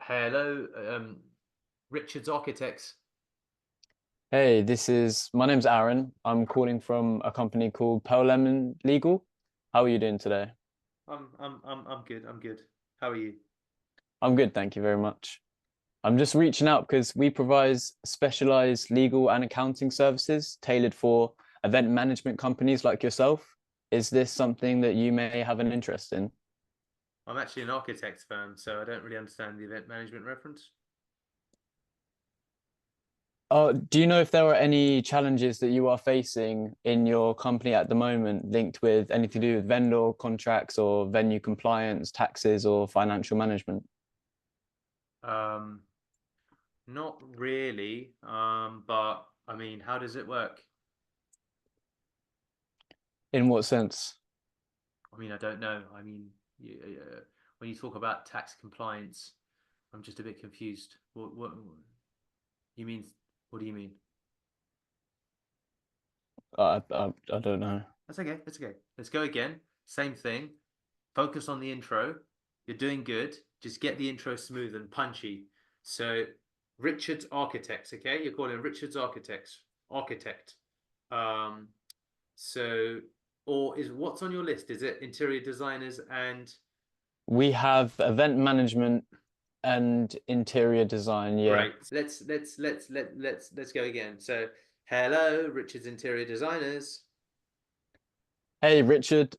Hello, Richard's Architects. Hey, my name's Aaron. I'm calling from a company called Pearl Lemon Legal. How are you doing today? I'm good. I'm good. How are you? I'm good, thank you very much. I'm just reaching out because we provide specialized legal and accounting services tailored for event management companies like yourself. Is this something that you may have an interest in? I'm actually an architects firm, so I don't really understand the event management reference. Do you know if there are any challenges that you are facing in your company at the moment linked with anything to do with vendor contracts or venue compliance, taxes, or financial management? Um, Not really. But I mean, how does it work? In what sense? I mean, I don't know. I mean, when you talk about tax compliance, I'm just a bit confused. What you mean? What do you mean? I don't know. That's okay. That's okay. Let's go again. Same thing. Focus on the intro. You're doing good. Just get the intro smooth and punchy. So, Richard's Architects, okay? You're calling Richard's Architects. Architect. Um, so, or is what's on your list? Is it interior designers and We have event management and interior design. Yeah. great. Let's go again. So, hello, Richard's Interior Designers. Hey, Richard.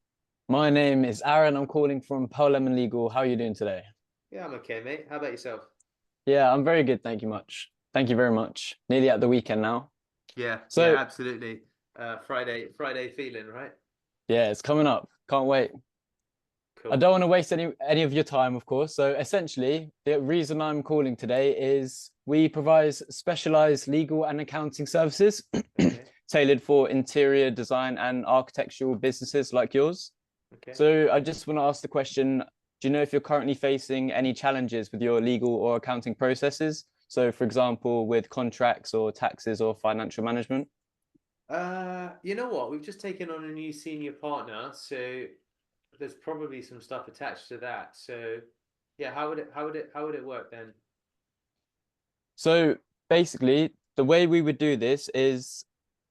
My name is Aaron. I'm calling from Pearl Lemon Legal. How are you doing today? Yeah, I'm okay, mate. How about yourself? Yeah, I'm very good. Thank you much. Thank you very much. Nearly at the weekend now. Yeah, yeah, So, absolutely. Friday feeling, right? yeah, it's coming up. Can't wait. I Cool. don't want to waste any of your time, of course. So essentially, the reason I'm calling today is we provide specialized legal and accounting services Okay. tailored for interior design and architectural businesses like yours. Okay. So I just want to ask the question, do you know if you're currently facing any challenges with your legal or accounting processes? So for example, with contracts or taxes or financial management? You know what? We've just taken on a new senior partner, so there's probably some stuff attached to that. So, yeah, how would it work then? So basically, the way we would do this is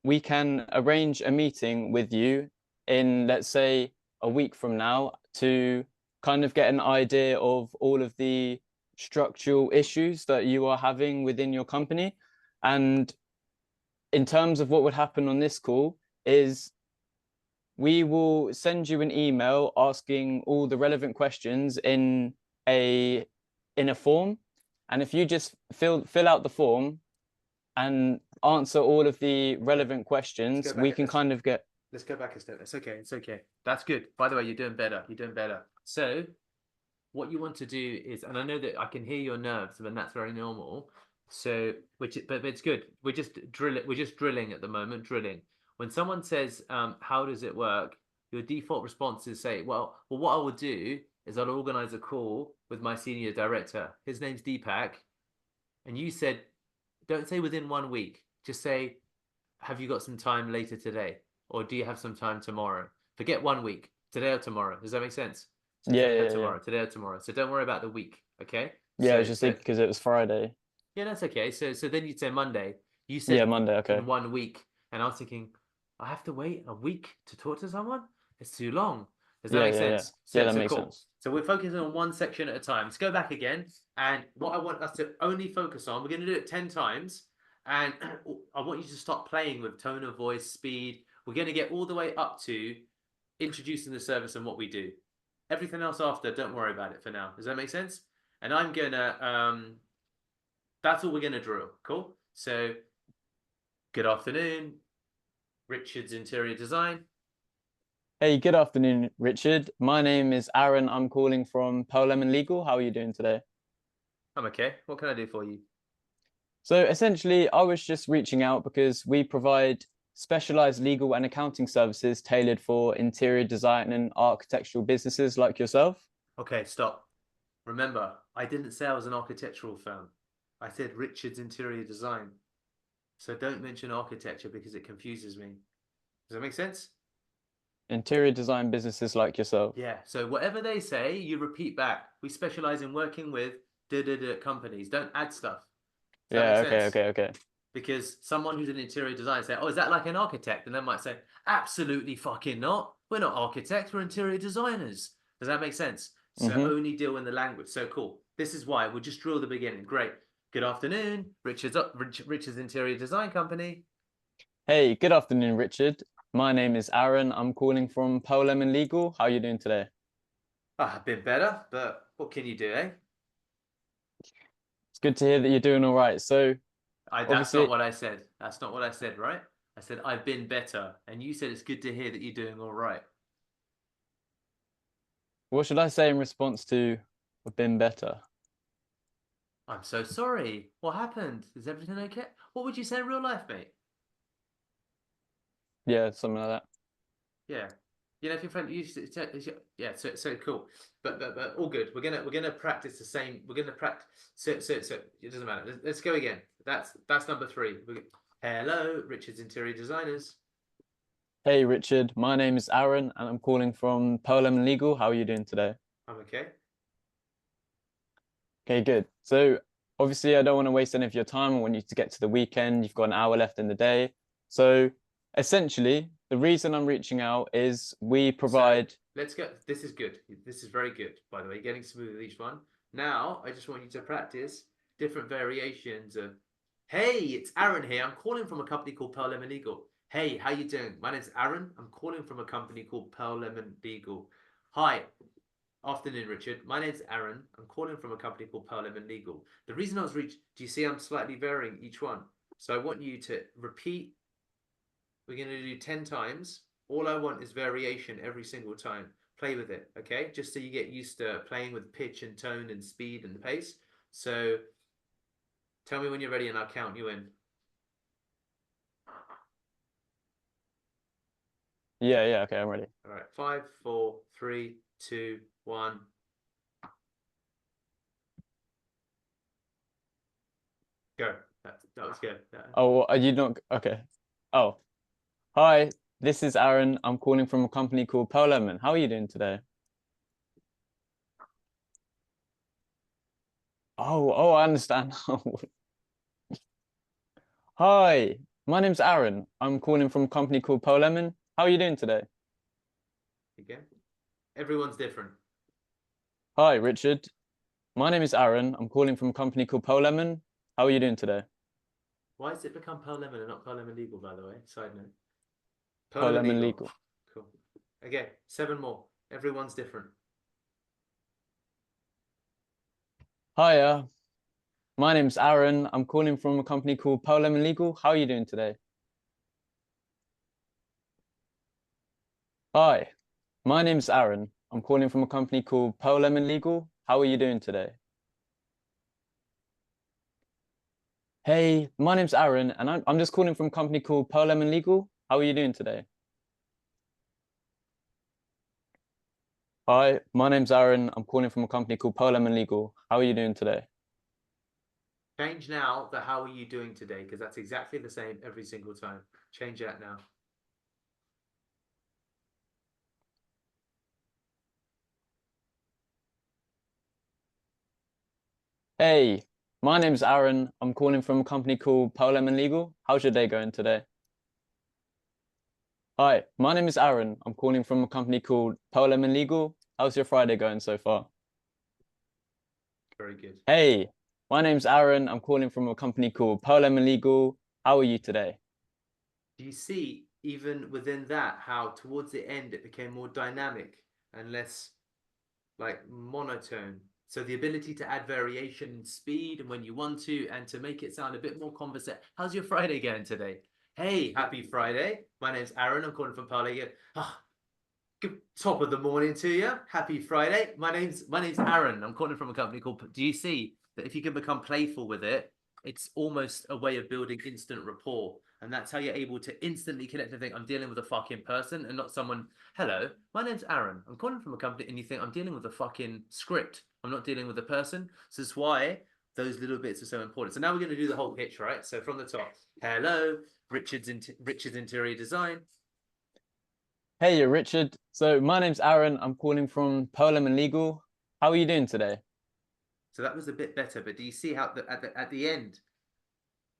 we can arrange a meeting with you in, let's say, a week from now to kind of get an idea of all of the structural issues that you are having within your company. And in terms of what would happen on this call is we will send you an email asking all the relevant questions a in a form. And if you just fill out the form and answer all of the relevant Let's go questions, we back. can kind of get. Let's go back a step. It's okay. It's okay. That's good. By the way, you're doing better. You're doing better. So, what you want to do is, and I know that I can hear your nerves, and that's very normal. So, but it's good. We're just drilling at the moment. Drilling. When someone says, "How does it work?" Your default response is say, "Well, what I will do is I'll organize a call with my senior director. His name's Deepak, and you said, don't say within 1 week. Just say, have you got some time later today, or do you have some time tomorrow? Forget 1 week, today or tomorrow. Does that make sense? So Yeah, today or yeah, yeah. tomorrow, today or tomorrow. So don't worry about the week, okay? Yeah, I was So just so thinking because it was Friday. yeah, that's okay. So then you'd say Monday. You Yeah, said Monday. in Okay. 1 week, and I was thinking, I have to wait a week to talk to someone. It's too long. Does that Yeah, make yeah, yeah. sense? Yeah, So that so makes cool. sense. So we're focusing on one section at a time. Let's go back again. And what I want us to only focus on, we're going to do it 10 times. And I want you to start playing with tone of voice, speed. We're going to get all the way up to introducing the service and what we do. Everything else after, don't worry about it for now. Does that make sense? And I'm going to that's all we're going to drill. Cool. So, good afternoon, Richard's Interior Design. Hey, good afternoon, Richard. My name is Aaron. I'm calling from Pearl Lemon Legal. How are you doing today? I'm okay. What can I do for you? So essentially, I was just reaching out because we provide specialized legal and accounting services tailored for interior design and architectural businesses like yourself. Okay, stop. Remember, I didn't say I was an architectural firm. I said Richard's Interior Design. So don't mention architecture because it confuses me. Does that make sense? Interior design businesses like yourself. Yeah. So whatever they say, you repeat back. We specialize in working with companies. Don't add stuff. Does Yeah, that make sense? okay. Because someone who's an interior designer say, "Oh, is that like an architect?" And they might say, "Absolutely fucking not. We're not architects. We're interior designers." Does that make sense? So Mm-hmm. only deal in the language. So cool. This is why we'll just drill the beginning. Great. Good afternoon, Richard's Interior Design Company. Hey, good afternoon, Richard. My name is Aaron. I'm calling from Pearl Lemon Legal. How are you doing today? I've been better, but what can you do, eh? It's good to hear that you're doing all right. So, That's not obviously, what I said. That's not what I said, right? I said I've been better, and you said it's good to hear that you're doing all right. what should I say in response to I've been better? I'm so sorry. What happened? Is everything okay? What would you say in real life, mate? Yeah, something like that. Yeah. You know, if your friend yeah, so cool. But all good. We're gonna practice the same. We're gonna practice. So it doesn't matter. Let's go again. That's number three. Hello, Richard's Interior Designers. Hey, Richard. My name is Aaron, and I'm calling from Pearl Lemon Legal. How are you doing today? I'm okay. Okay, good. So, obviously, I don't want to waste any of your time. I want you to get to the weekend. You've got an hour left in the day. So, essentially, the reason I'm reaching out is we provide. So let's go. This is good. This is very good, by the way. Getting smooth with each one. Now, I just want you to practice different variations of, "Hey, it's Aaron here. I'm calling from a company called Pearl Lemon Legal. Hey, how you doing? My name's Aaron. I'm calling from a company called Pearl Lemon Legal. Hi, afternoon, Richard. My name's Aaron. I'm calling from a company called Pearl Lemon Legal. The reason I was reached, do you see I'm slightly varying each one? So I want you to repeat. We're going to do 10 times. All I want is variation every single time. Play with it, okay? Just so you get used to playing with pitch and tone and speed and pace. So tell me when you're ready and I'll count you in. Yeah, okay, I'm ready. All right, 5, 4, 3, 2, 1. Go. That was good. Oh, are you not? Okay. Oh, hi. This is Aaron. I'm calling from a company called Pearl Lemon. How are you doing today? Oh, I understand. Hi, my name's Aaron. I'm calling from a company called Pearl Lemon. How are you doing today? Okay. Everyone's different. Hi, Richard. My name is Aaron. I'm calling from a company called Pearl Lemon. How are you doing today? Why has it become Pearl Lemon and not Pearl Lemon Legal, by the way? Side note. Pearl Pearl Lemon Lemon Legal. Legal. Cool. Okay, 7 more. Everyone's different. Hiya, my name's Aaron. I'm calling from a company called Pearl Lemon Legal. How are you doing today? Hi, my name's Aaron. I'm calling from a company called Pearl Lemon Legal. How are you doing today? Hey, my name's Aaron, and I'm just calling from a company called Pearl Lemon Legal. How are you doing today? Hi, my name's Aaron. I'm calling from a company called Pearl Lemon Legal. How are you doing today? Change now the how are you doing today? Because that's exactly the same every single time. Change that now. Hey, my name's Aaron. I'm calling from a company called Pearl Lemon Legal. How's your day going today? Hi, my name is Aaron. I'm calling from a company called Pearl Lemon Legal. How's your Friday going so far? Very good. Hey, my name's Aaron. I'm calling from a company called Pearl Lemon Legal. How are you today? Do you see, even within that, how towards the end it became more dynamic and less like monotone? So the ability to add variation in speed and when you want to, and to make it sound a bit more conversation. How's your Friday going today? Hey, happy Friday. My name's Aaron. I'm calling from Parley. Good top of the morning to you. Happy Friday. My name's Aaron. I'm calling from a company called. Do you see that if you can become playful with it, it's almost a way of building instant rapport, and that's how you're able to instantly connect and think I'm dealing with a fucking person and not someone. Hello, my name's Aaron. I'm calling from a company, and you think I'm dealing with a fucking script. I'm not dealing with a person. So that's why those little bits are so important. So now we're going to do the whole pitch, right? So from the top. Hello, Richard's Interior Design. Hey, Richard. So my name's Aaron. I'm calling from Pearl Lemon Legal. How are you doing today? So that was a bit better. But do you see how at the end?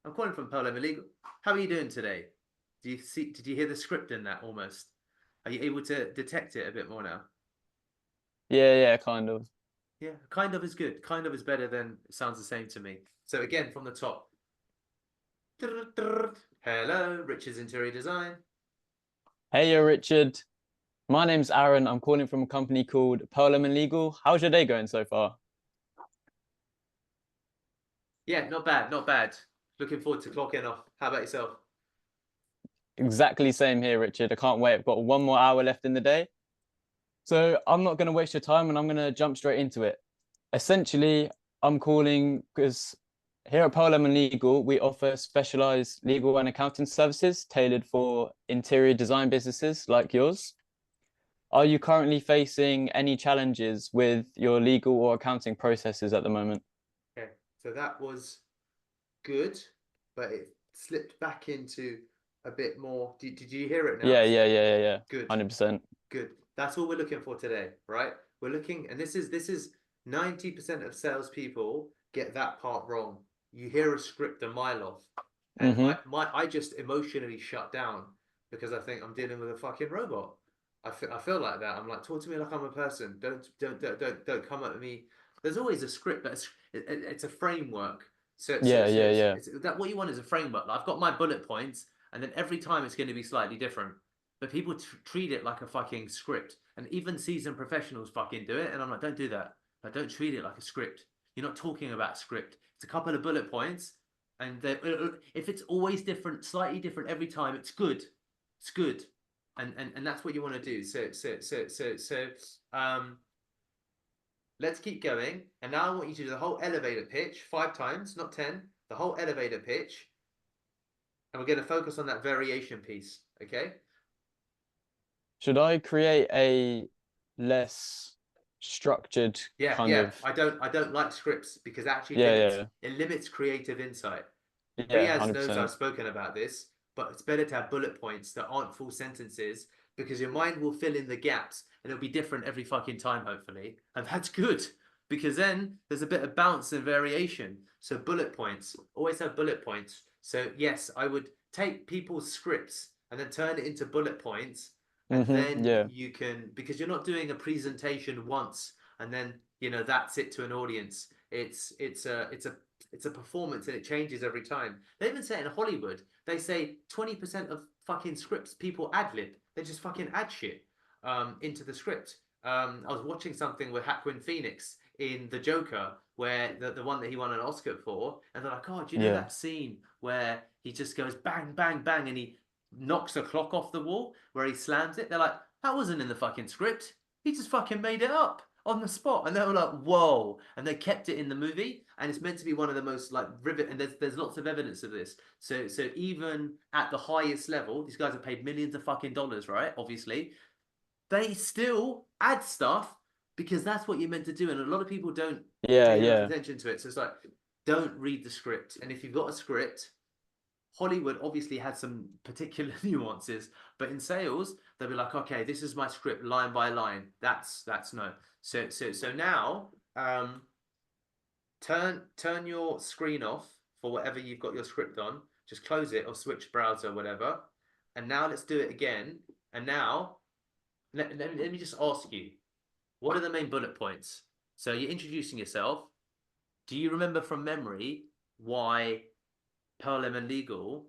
I'm calling from Polo Legal. How are you doing today? Do you see? Did you hear the script in that almost? Are you able to detect it a bit more now? Yeah, kind of. Yeah, kind of is good. Kind of is better than it sounds the same to me. So again, from the top. Hello, Richard's Interior Design. Hey, yo, Richard. My name's Aaron. I'm calling from a company called Perlman Legal. How's your day going so far? Yeah, not bad, not bad. Looking forward to clocking off. How about yourself? Exactly same here, Richard. I can't wait. I've got 1 more hour left in the day. So I'm not going to waste your time and I'm going to jump straight into it. Essentially, I'm calling because here at Perlman Legal, we offer specialized legal and accounting services tailored for interior design businesses like yours. Are you currently facing any challenges with your legal or accounting processes at the moment? Okay, so that was good, but it slipped back into a bit more. Did you hear it now? Yeah. Good, 100%. good. That's all we're looking for today, right? We're looking, and this is 90% of salespeople get that part wrong. You hear a script a mile off, and Mm-hmm. I just emotionally shut down because I think I'm dealing with a fucking robot. I feel like that. I'm like, talk to me like I'm a person. Don't come at me. There's always a script, but it's a framework. Yeah. It's that what you want is a framework. Like, I've got my bullet points, and then every time it's going to be slightly different. But people treat it like a fucking script, and even seasoned professionals fucking do it. And I'm like, don't do that. Like, don't treat it like a script. You're not talking about script. It's a couple of bullet points, and if it's always different, slightly different every time, it's good. It's good, and that's what you want to do. Um, let's keep going. And now I want you to do the whole elevator pitch 5 times, not 10. The whole elevator pitch, and we're going to focus on that variation piece. Okay. Should I create a less structured Yeah, kind yeah. of I don't like scripts because it actually yeah, limits yeah, it limits creative insight. yeah, Riaz knows I've 100%. spoken about this, but it's better to have bullet points that aren't full sentences because your mind will fill in the gaps and it'll be different every fucking time, hopefully. And that's good because then there's a bit of bounce and variation. So bullet points, always have bullet points. So yes, I would take people's scripts and then turn it into bullet points. And Mm-hmm. then Yeah. you can, because you're not doing a presentation once and then, that's it to an audience. It's a performance and it changes every time. They even say it in Hollywood. They say 20% of fucking scripts people ad lib. They just fucking add shit into the script. I was watching something with Joaquin Phoenix in The Joker, where the one that he won an Oscar for, and they're like, "Oh, do you know Yeah. that scene where he just goes bang, bang, bang, and he knocks a clock off the wall, where he slams it?" They're like, "That wasn't in the fucking script. He just fucking made it up on the spot." And they were like, "Whoa!" And they kept it in the movie, and it's meant to be one of the most like rivet. And there's lots of evidence of this. So even at the highest level, these guys have paid millions of fucking dollars, right? Obviously, they still add stuff because that's what you're meant to do. And a lot of people don't Yeah, pay enough yeah. attention to it. So it's like, don't read the script. And if you've got a script, Hollywood obviously had some particular nuances, but in sales, they'll be like, okay, this is my script line by line. That's no. So now, turn your screen off for whatever you've got your script on. Just close it or switch browser, whatever. And now let's do it again. And now let me just ask you, what are the main bullet points? So you're introducing yourself. Do you remember from memory why Pearl and Legal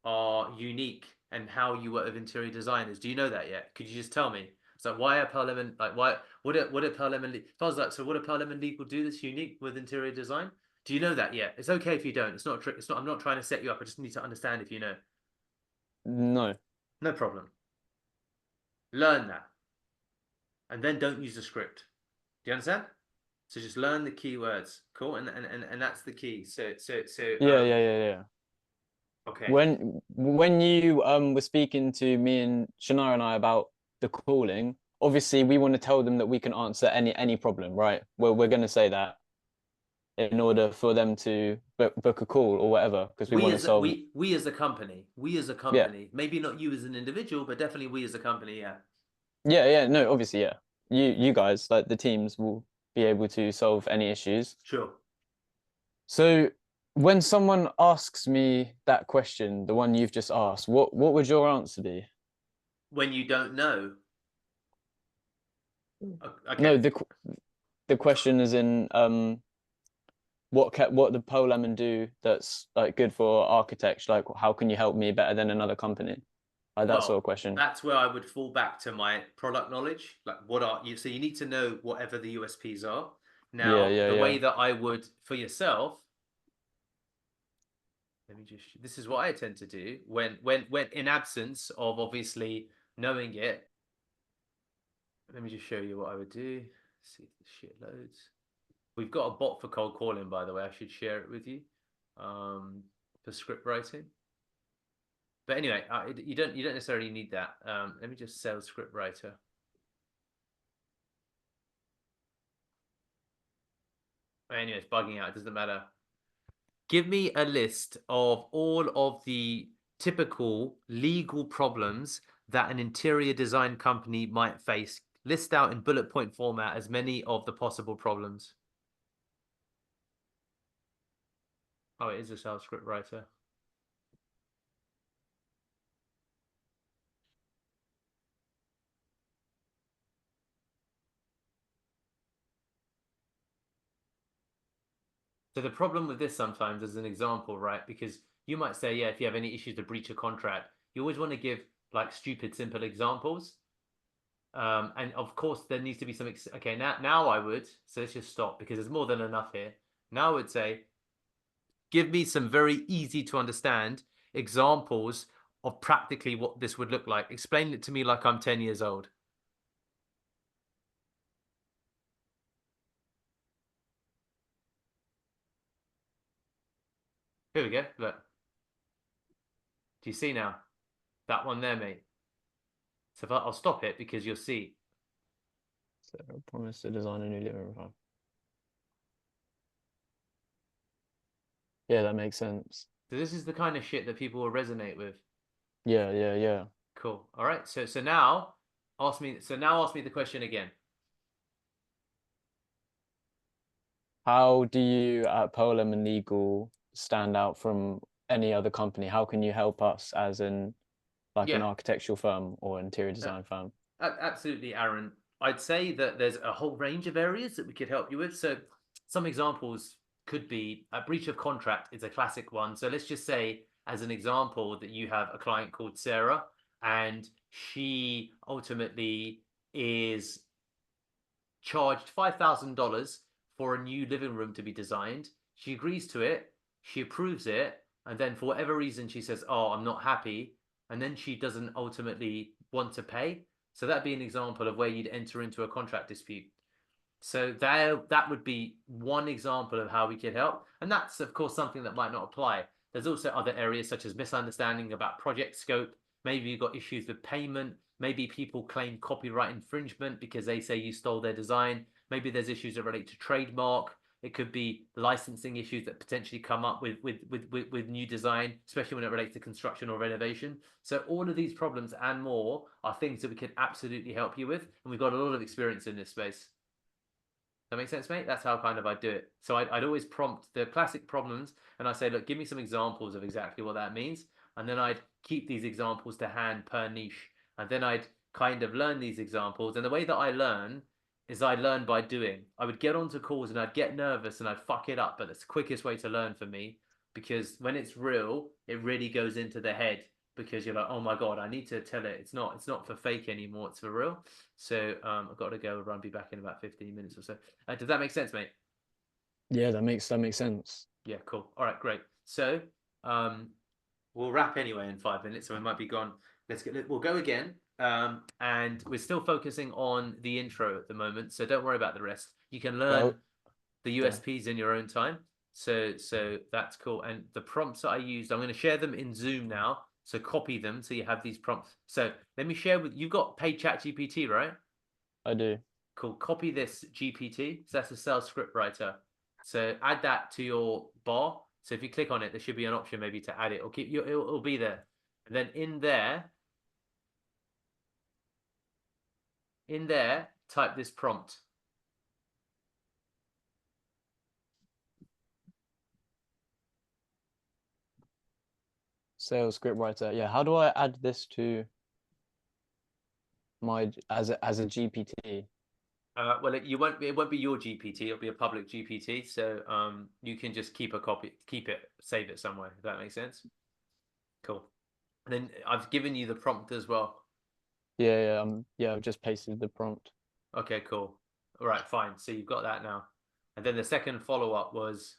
are unique and how you work with interior designers? Do you know that yet? Could you just tell me? So why are Pearl and like why what are Pearl and Legal? If I was like, so what do Pearl and Legal do that's unique with interior design? Do you know that yet? It's okay if you don't. It's not a trick. It's not. I'm not trying to set you up. I just need to understand if you know. No. No problem. Learn that, and then don't use the script. Do you understand? So just learn the keywords. Cool, and that's the key. Yeah. Okay. When you were speaking to me and Shania and I about the calling, obviously we want to tell them that we can answer any problem, right? We're going to say that in order for them to book a call or whatever, because we We want to as a, solve. we as a company, Yeah, maybe not you as an individual, but definitely we as a company. Yeah. yeah. No, obviously, yeah. You guys, like the teams will. be able to solve any issues. Sure. So when someone asks me that question, the one you've just asked, what would your answer be? When you don't know. Okay. No, the question is in what the Pole Lemon do that's like good for architecture? Like how can you help me better than another company? Like that sort of question. That's where I would fall back to my product knowledge. Like, what are you? So you need to know whatever the USPs are. Yeah, Now, yeah, the way yeah. that I would for yourself. Let me just. This is what I tend to do when in absence of obviously knowing it. Let me just show you what I would do. See if this shit loads. We've got a bot for cold calling, by the way. I should share it with you for script writing. But anyway, you don't necessarily need that. Let me just sell script writer. Anyway, it's bugging out. It doesn't matter. Give me a list of all of the typical legal problems that an interior design company might face. List out in bullet point format as many of the possible problems. Oh, it is a sales script writer. So the problem with this sometimes as an example, right? Because you might say, yeah, if you have any issues to breach a contract, you always want to give like stupid, simple examples. And of course, there needs to be some. Okay, now I would. So let's just stop because there's more than enough here. Now I would say, give me some very easy to understand examples of practically what this would look like. Explain it to me like I'm 10 years old. Here we go. Look. Do you see now? That one there, mate. So I'll stop it because you'll see. So I promise to design a new living room. Yeah, that makes sense. So this is the kind of shit that people will resonate with. Yeah, yeah, yeah. Cool. All right. So now ask me. So now ask me the question again. How do you at Poem and Legal stand out from any other company? How can you help us as in like an Yeah. architectural firm or interior design firm? Absolutely, Aaron. I'd say that there's a whole range of areas that we could help you with. So some examples could be a breach of contract is a classic one. So let's just say, as an example, that you have a client called Sarah, and she ultimately is charged $5,000 for a new living room to be designed. She agrees to it, she approves it, and then for whatever reason she says, "Oh, I'm not happy," and then she doesn't ultimately want to pay. So that'd be an example of where you'd enter into a contract dispute. So that would be one example of how we could help. And that's, of course, something that might not apply. There's also other areas such as misunderstanding about project scope. Maybe you've got issues with payment. Maybe people claim copyright infringement because they say you stole their design. Maybe there's issues that relate to trademark. It could be licensing issues that potentially come up with new design, especially when it relates to construction or renovation. So all of these problems and more are things that we can absolutely help you with. And we've got a lot of experience in this space. That makes sense, mate? That's how kind of I do it. So I'd always prompt the classic problems and I say, look, give me some examples of exactly what that means. And then I'd keep these examples to hand per niche. And then I'd kind of learn these examples. And the way that I learn is I learn by doing. I would get onto calls and I'd get nervous and I'd fuck it up. But that's the quickest way to learn for me because when it's real, it really goes into the head because you're like, oh my God, I need to tell it. It's not for fake anymore. It's for real. So I've got to go. I'll be back in about 15 minutes or so. Does that make sense, mate? Yeah, that makes sense. Yeah, cool. All right, great. So we'll wrap anyway in 5 minutes, so we might be gone. We'll go again. And we're still focusing on the intro at the moment, so don't worry about the rest. You can learn the USPs in your own time. So that's cool. And the prompts that I used, I'm going to share them in Zoom now. So copy them so you have these prompts. So let me share with you've got paid chat GPT, right? I do. Cool. Copy this GPT. So that's a sales script writer. So add that to your bar. So if you click on it, there should be an option maybe to add it or keep you. It'll be there. And then in there, type this prompt. Sales script writer. Yeah. How do I add this to my as a GPT? Well, it won't be your GPT. It'll be a public GPT. So you can just keep a copy, keep it, save it somewhere. If that makes sense. Cool. And then I've given you the prompt as well. Yeah. I've just pasted the prompt. Okay, cool. All right, fine. So you've got that now. And then the second follow up was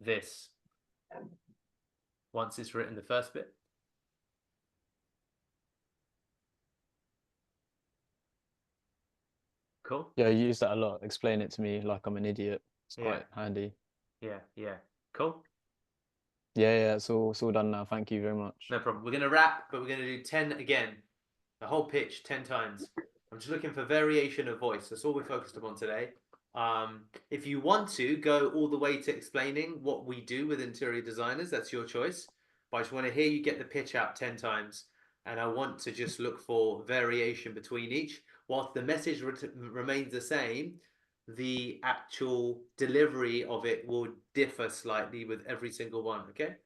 this. Once it's written the first bit. Cool. Yeah, you use that a lot. Explain it to me like I'm an idiot. It's Yeah. quite handy. Yeah. Cool. Yeah. It's all done now. Thank you very much. No problem. We're gonna wrap, but we're gonna do 10 again. The whole pitch 10 times. I'm just looking for variation of voice. That's all we're focused upon today. If you want to go all the way to explaining what we do with interior designers, that's your choice. But I just want to hear you get the pitch out 10 times. And I want to just look for variation between each. Whilst the message remains the same, the actual delivery of it will differ slightly with every single one. Okay?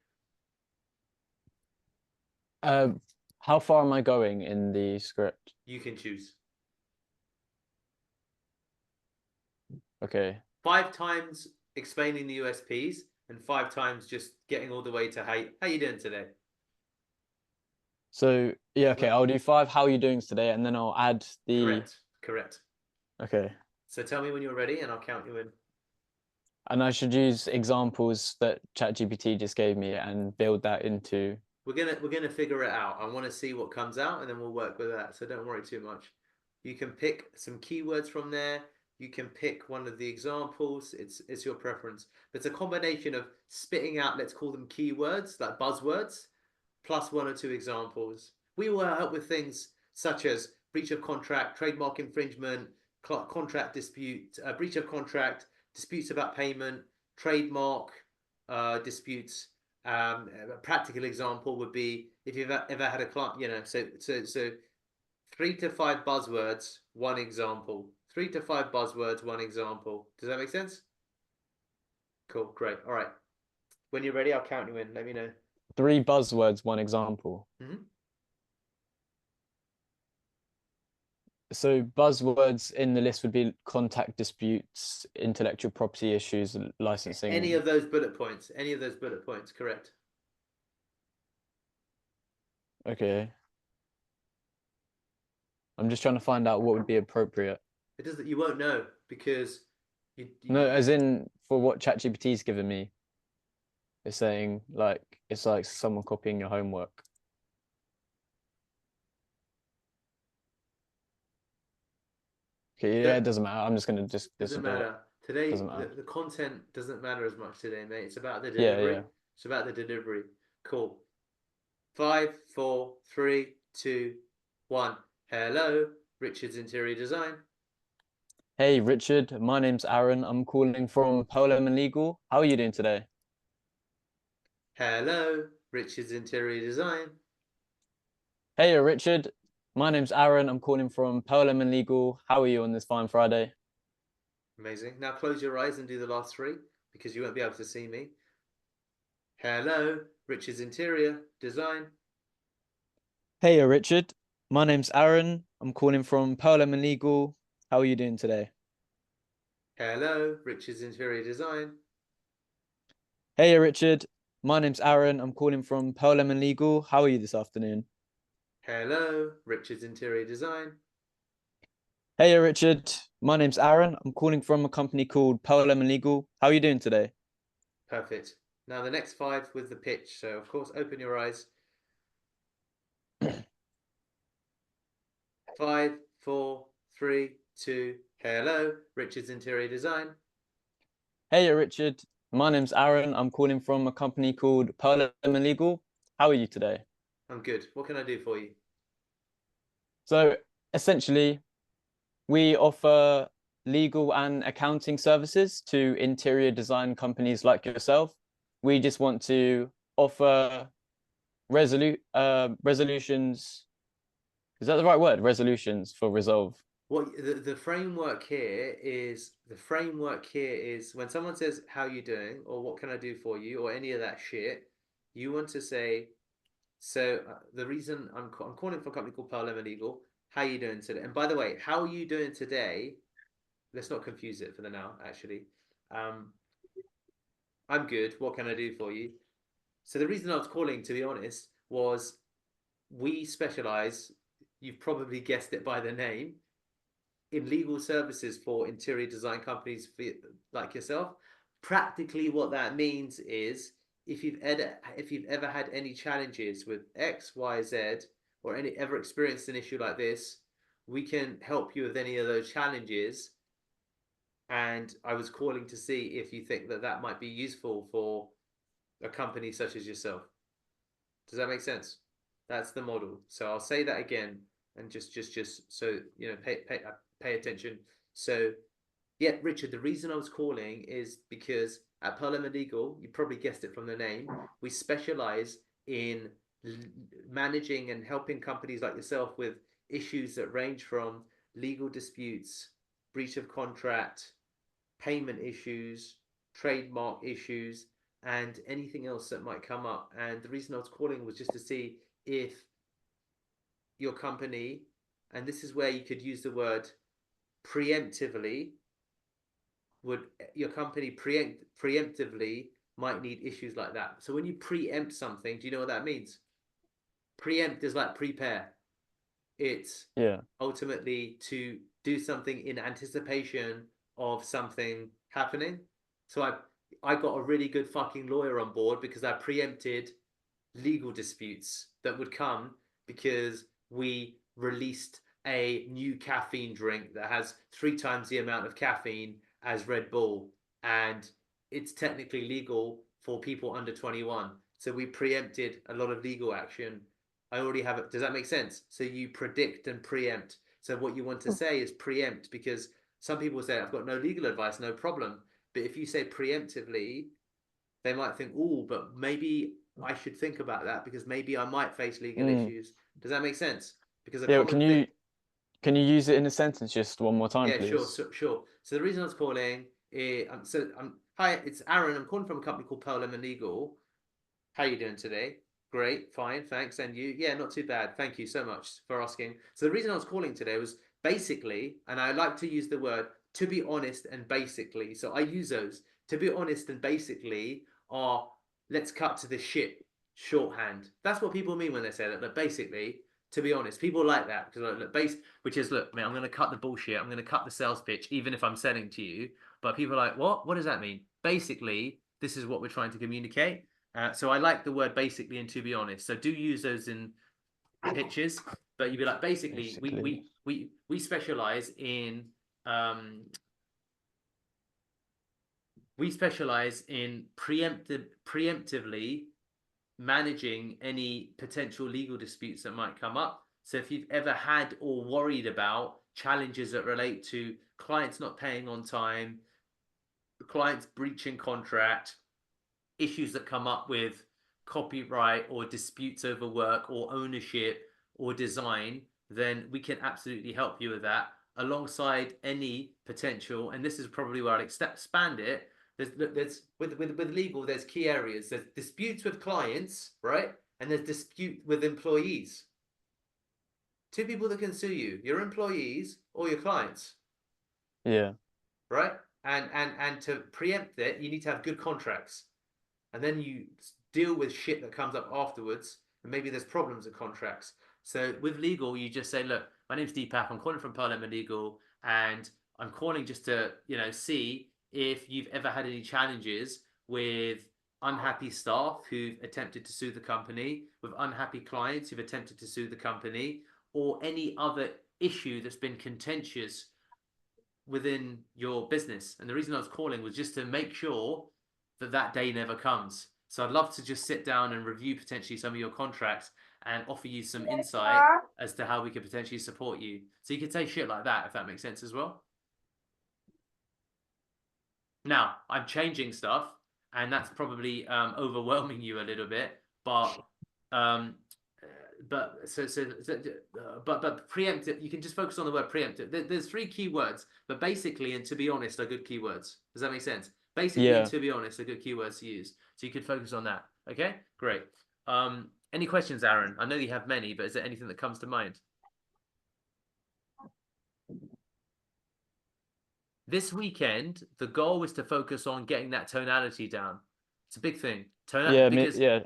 How far am I going in the script? You can choose. Okay. 5 times explaining the USPs and 5 times just getting all the way to how you doing today. So yeah, okay, I'll do 5 how are you doing today, and then I'll add the Correct. Okay. So tell me when you're ready and I'll count you in. And I should use examples that ChatGPT just gave me and build that into. We're gonna figure it out. I want to see what comes out and then we'll work with that. So don't worry too much. You can pick some keywords from there. You can pick one of the examples. It's your preference. But it's a combination of spitting out, let's call them keywords, like buzzwords, plus 1 or 2 examples. We will help with things such as breach of contract, trademark infringement, contract dispute, breach of contract, disputes about payment, trademark disputes. A practical example would be if you've ever had a client, so 3 to 5 buzzwords, 1 example. 3 to 5 buzzwords, 1 example. Does that make sense? Cool, great. All right. When you're ready, I'll count you in. Let me know. 3 buzzwords, 1 example. So buzzwords in the list would be contact disputes, intellectual property issues, licensing. Any of those bullet points. Correct. Okay. I'm just trying to find out what would be appropriate. It does that you won't know because No, as in for what ChatGPT's given me. It's saying it's like someone copying your homework. Okay, yeah, it doesn't matter. I'm just gonna doesn't matter. Today the content doesn't matter as much today, mate. It's about the delivery. It's about the delivery. Cool. 5, 4, 3, 2, 1. Hello, Richard's Interior Design. Hey Richard, my name's Aaron. I'm calling from Polam and Legal. How are you doing today? Hello, Richard's Interior Design. Hey Richard, my name's Aaron. I'm calling from Polam and Legal. How are you on this fine Friday? Amazing. Now close your eyes and do the last 3 because you won't be able to see me. Hello, Richard's Interior Design. Hey Richard, my name's Aaron. I'm calling from Polam and Legal. How are you doing today? Hello, Richard's Interior Design. Hey Richard, my name's Aaron. I'm calling from Polam and Legal. How are you this afternoon? Hello, Richard's Interior Design. Hey Richard, my name's Aaron. I'm calling from a company called Polam and Legal. How are you doing today? Perfect. Now the next 5 with the pitch. So of course, open your eyes. 5, 4, 3, 2. Hello, Richard's Interior Design. Hey Richard, my name's Aaron. I'm calling from a company called Polam and Legal. How are you today? I'm good. What can I do for you? So essentially, we offer legal and accounting services to interior design companies like yourself. We just want to offer resolutions. Is that the right word? Resolutions for resolve. What the framework here is when someone says how you doing or what can I do for you or any of that shit, you want to say, so the reason I'm calling from a company called Pearl Legal. How are you doing today? And by the way, how are you doing today? Let's not confuse it for the now, actually. Um, I'm good. What can I do for you? So the reason I was calling, to be honest, was we specialize, you've probably guessed it by the name, in legal services for interior design companies like yourself. Practically, what that means is if you've ever had any challenges with X, Y, Z, or any ever experienced an issue like this, we can help you with any of those challenges. And I was calling to see if you think that that might be useful for a company such as yourself. Does that make sense? That's the model. So I'll say that again, and just so you know, pay attention. So yeah, Richard, the reason I was calling is because at Perlman Legal, you probably guessed it from the name, we specialize in managing and helping companies like yourself with issues that range from legal disputes, breach of contract, payment issues, trademark issues, and anything else that might come up. And the reason I was calling was just to see if your company, and this is where you could use the word preemptively, would your company preemptively might need issues like that. So when you preempt something, do you know what that means? Preempt is like prepare. It's Yeah. ultimately to do something in anticipation of something happening. So I got a really good fucking lawyer on board because I preempted legal disputes that would come because we released a new caffeine drink that has 3 times the amount of caffeine as Red Bull, and it's technically legal for people under 21. So we preempted a lot of legal action. I already have it. Does that make sense? So you predict and preempt. So what you want to say is preempt, because some people say, I've got no legal advice, no problem. But if you say preemptively, they might think, oh, but maybe I should think about that because maybe I might face legal issues. Does that make sense? Because a Yeah, common thing. can you use it in a sentence just one more time, Yeah, sure, please? sure. So the reason I was calling, hi, it's Aaron. I'm calling from a company called Pearl Legal. How are you doing today? Great, fine, thanks. And you? Yeah, not too bad. Thank you so much for asking. So the reason I was calling today was basically, and I like to use the word to be honest and basically. So I use those. To be honest and basically are let's cut to the shit shorthand. That's what people mean when they say that. But basically, to be honest, people like that because like, look, which is look, man, I'm going to cut the bullshit. I'm going to cut the sales pitch, even if I'm selling to you. But people are like, what? What does that mean? Basically, this is what we're trying to communicate. So I like the word basically and to be honest. So do use those in pitches, but you'd be like, basically, Basically. we specialize in um, we specialize in preemptively managing any potential legal disputes that might come up. So if you've ever had or worried about challenges that relate to clients not paying on time, clients breaching contract, issues that come up with copyright or disputes over work or ownership or design, then we can absolutely help you with that alongside any potential. And this is probably where I'll expand it. There's with legal, there's key areas. There's disputes with clients, right? And there's dispute with employees. Two people that can sue you: your employees or your clients, Yeah. right? And to preempt it, you need to have good contracts, and then you deal with shit that comes up afterwards, and maybe there's problems with contracts. So with legal, you just say, look, my name's Deepak. I'm calling from Parliament Legal, and I'm calling just to see if you've ever had any challenges with unhappy staff who've attempted to sue the company, with unhappy clients who've attempted to sue the company, or any other issue that's been contentious within your business. And the reason I was calling was just to make sure that that day never comes. So I'd love to just sit down and review potentially some of your contracts and offer you some insight as to how we could potentially support you. So you could say shit like that if that makes sense as well. Now I'm changing stuff, and that's probably overwhelming you a little bit, um, but preemptive. You can just focus on the word preemptive. There's 3 keywords, but basically and to be honest are good keywords. Does that make sense? Basically, Yeah. to be honest, a good keywords to use. So you could focus on that. Okay, great. Any questions, Aaron? I know you have many, but is there anything that comes to mind? This weekend, the goal is to focus on getting that tonality down. It's a big thing. Yeah, Because yeah.